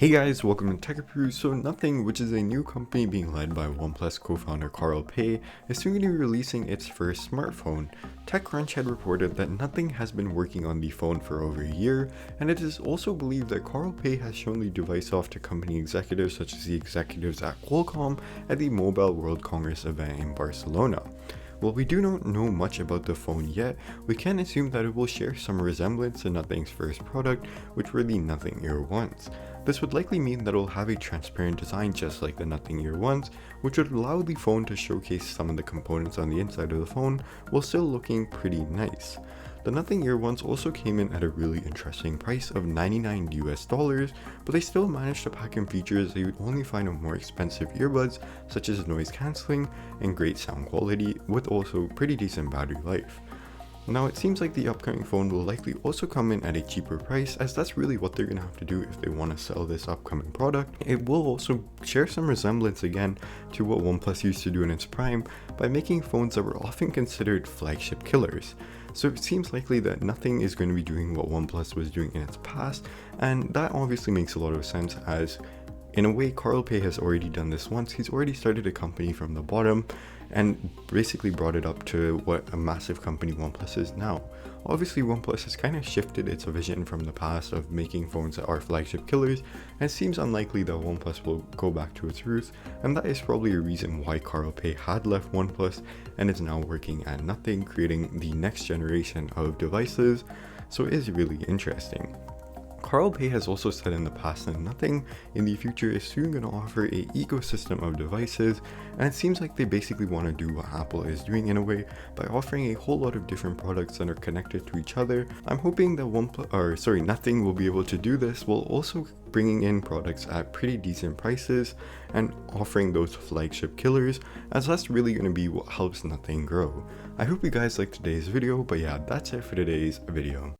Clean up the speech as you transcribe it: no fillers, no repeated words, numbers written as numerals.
Hey guys, welcome to Tech Review. So Nothing, which is a new company being led by Oneplus Co-founder Carl Pei, is soon going to be releasing its first smartphone. TechCrunch had reported that Nothing has been working on the phone for over a year, and it is also believed that Carl Pei has shown the device off to company executives such as the executives at Qualcomm at the Mobile World Congress event in Barcelona. While we do not know much about the phone yet, we can assume that it will share some resemblance to Nothing's first product, which were the Nothing Ear ones. This would likely mean that it will have a transparent design just like the Nothing Ear ones, which would allow the phone to showcase some of the components on the inside of the phone while still looking pretty nice. The Nothing Ear ones also came in at a really interesting price of $99 but they still managed to pack in features that you would only find on more expensive earbuds, such as noise cancelling and great sound quality, with also pretty decent battery life. Now it seems like the upcoming phone will likely also come in at a cheaper price, as that's really what they're going to have to do if they want to sell this upcoming product. It will also share some resemblance again to what OnePlus used to do in its prime by making phones that were often considered flagship killers. So it seems likely that Nothing is going to be doing what OnePlus was doing in its past, and that obviously makes a lot of sense, as in a way Carl Pei has already done this once. He's already started a company from the bottom and basically brought it up to what a massive company OnePlus is now. Obviously OnePlus has kind of shifted its vision from the past of making phones that are flagship killers, and it seems unlikely that OnePlus will go back to its roots, and that is probably a reason why Carl Pei had left OnePlus and is now working at Nothing, creating the next generation of devices. So it is really interesting. Carl Pei has also said in the past that Nothing in the future is soon going to offer an ecosystem of devices, and it seems like they basically want to do what Apple is doing in a way by offering a whole lot of different products that are connected to each other. I'm hoping that Nothing will be able to do this while also bringing in products at pretty decent prices and offering those flagship killers, as that's really going to be what helps Nothing grow. I hope you guys liked today's video, but yeah, that's it for today's video.